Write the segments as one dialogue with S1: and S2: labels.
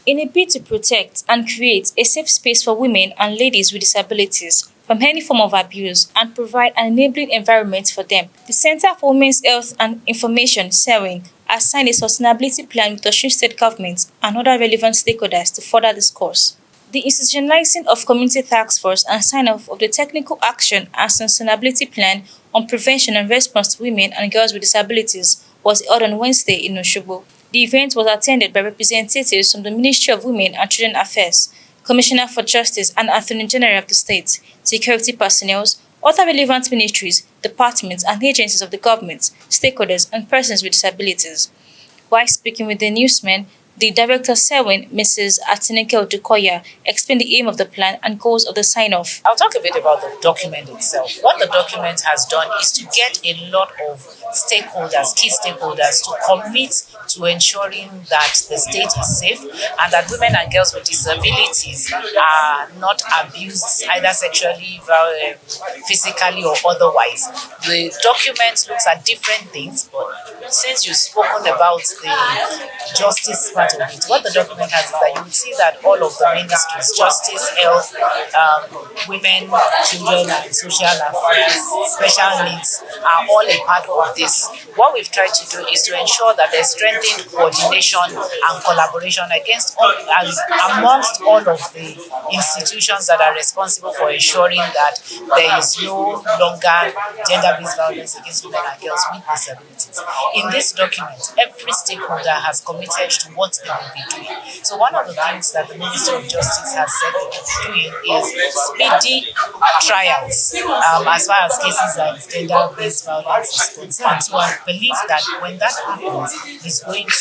S1: In a bid to protect and create a safe space for women and ladies with disabilities from any form of abuse and provide an enabling environment for them, the Center for Women's Health and Information (CEWHIN) has signed a sustainability plan with Osun State Government and other relevant stakeholders to further this course. The institutionalizing of community task force and sign-off of the technical action and sustainability plan on prevention and response to women and girls with disabilities was held on Wednesday in Osogbo. The event was attended by representatives from the Ministry of Women and Children Affairs, Commissioner for Justice and Attorney General of the state, security personnel, other relevant ministries, departments and agencies of the government, stakeholders and persons with disabilities. While speaking with the newsmen, the Director of CEWHIN, Mrs. Atineke Odukoya, explained the aim of the plan and goals of the sign-off.
S2: I'll talk a bit about the document itself. What the document has done is to get a lot of stakeholders, key stakeholders, to commit to ensuring that the state is safe and that women and girls with disabilities are not abused either sexually, physically or otherwise. The document looks at different things, but since you've spoken about the justice part of it, what the document has is that you will see that all of the ministries, justice, health, women, children and social affairs, special needs are all a part of this. What we've tried to do is to ensure that there's strengthened coordination and collaboration amongst all of the institutions that are responsible for ensuring that there is no longer gender-based violence against women and girls with disabilities. In this document, every stakeholder has committed to what they will be doing. So one of the things that the Ministry of Justice has said they will be doing is speedy trials as far as cases like gender-based violence is concerned. So I believe that when that happens, it's going to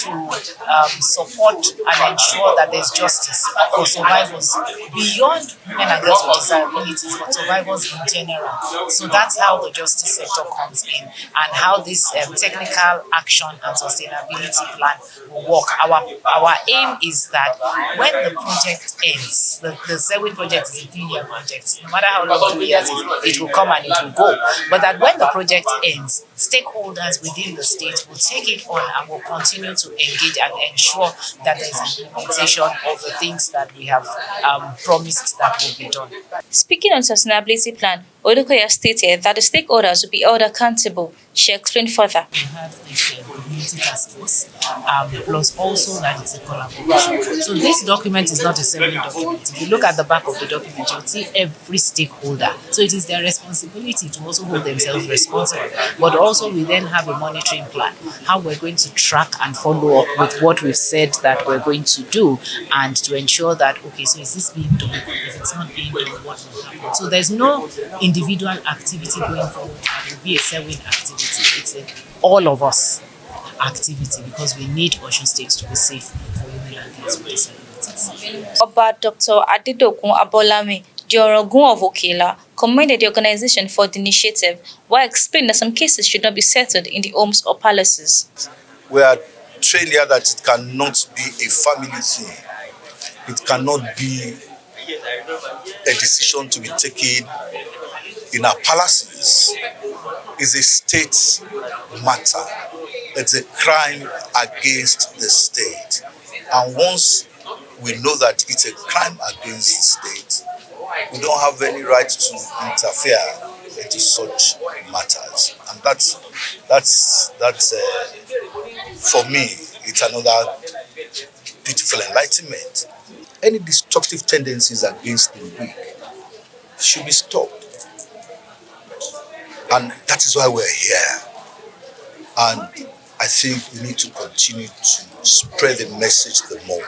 S2: support and ensure that there's justice for survivors beyond women and girls with disabilities, but survivors in general. So that's how the justice sector comes in and how this technical action and sustainability plan will work. Our aim is that when the project ends, the CEWHIN project is a 3-year project. No matter how long 2 years it will come and it will go. But that when the project ends, stakeholders within the state will take it on and will continue to engage and ensure that there is implementation of the things that we have promised that will be done.
S1: Speaking on sustainability plan, Odukoya stated that the stakeholders will be held accountable. She explained further.
S2: We have this community task force, plus also that it's a collaboration. So this document is not a CEWHIN document. If you look at the back of the document, you'll see every stakeholder. So it is their responsibility to also hold themselves responsible. But also we then have a monitoring plan, how we're going to track and follow up with what we've said that we're going to do and to ensure that, okay, so is this being done? If it's not being done, what will happen? So there's no individual activity going forward. It will be a CEWHIN activity. It's all of us activity because we need Osun State to be safe for women and girls with disabilities.
S1: Oba Adedokun Abolarin, the Orogun of Okela, commended the organization for the initiative while explaining that some cases should not be settled in the homes or palaces.
S3: We are trained here that it cannot be a family thing. It cannot be a decision to be taken in our palaces. It's a state matter. It's a crime against the state. And once we know that it's a crime against the state, we don't have any right to interfere into such matters. And that's for me, it's another beautiful enlightenment. Any destructive tendencies against the weak should be stopped. And that is why we're here. And I think we need to continue to spread the message the more,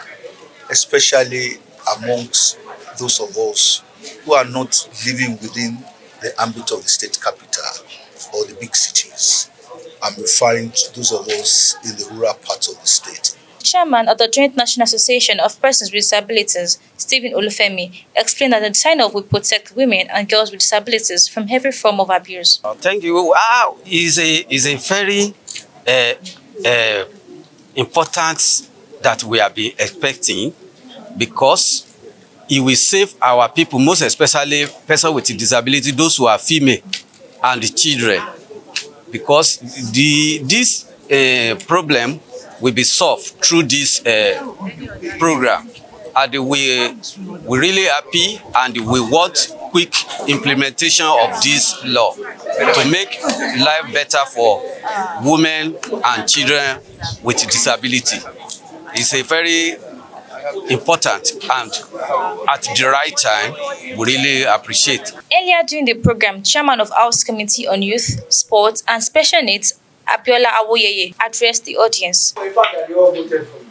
S3: especially amongst those of us who are not living within the ambit of the state capital or the big cities. I'm referring to those of us in the rural parts of the state.
S1: Chairman of the Joint National Association of Persons with Disabilities, Stephen Olufemi, explained that the sign-off will protect women and girls with disabilities from every form of abuse.
S4: Thank you. Wow, is a very important that we have been expecting because it will save our people, most especially persons with disability, those who are female and the children, because this problem will be solved through this program. and we really happy and we want quick implementation of this law to make life better for women and children with disability. It's a very important and at the right time. We really appreciate.
S1: Earlier during the program, Chairman of House Committee on Youth, Sports and Special Needs, Abiola Awoyeye, addressed the audience.
S5: The fact that they all voted for me.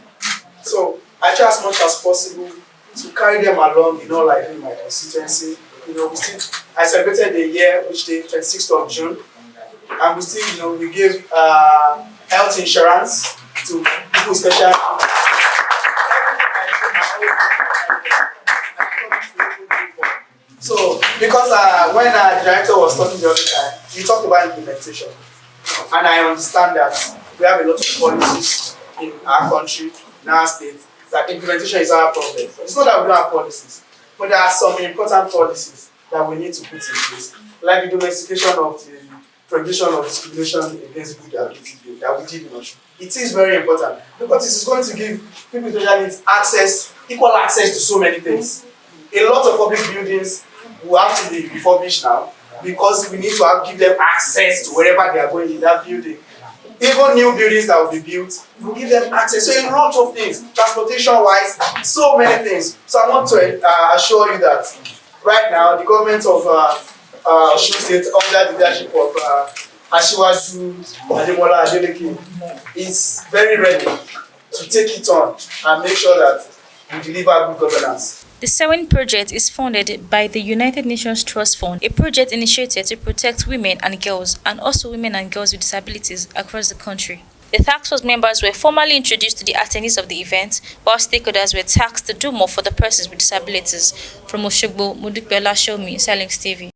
S5: So I try as much as possible to carry them along, like in my constituency. I celebrated the year, which day, 26th of June, and we still, we give health insurance to people with special. So, because when the director was talking the other time, he talked about implementation, and I understand that we have a lot of policies in our country, in our state, that implementation is our problem. It's not that we don't have policies, but there are some important policies that we need to put in place, like the domestication of the prohibition of discrimination against people with disabilities that we did in Osun. It is very important because it is going to give people with special needs equal access to so many things. A lot of public buildings will have to be refurbished now because we need to give them access to wherever they are going in that building. Even new buildings that will be built, we'll give them access. So a lot of things, transportation-wise, so many things. So I want to assure you that right now, the government of Osun State, under the leadership of Oba Adedokun is very ready to take it on and make sure that we deliver good governance.
S1: The CEWHIN project is funded by the United Nations Trust Fund, a project initiated to protect women and girls, and also women and girls with disabilities across the country. The task force members were formally introduced to the attendees of the event, while stakeholders were tasked to do more for the persons with disabilities. From Oshogbo, Mudukbela Shomi, Silinx TV.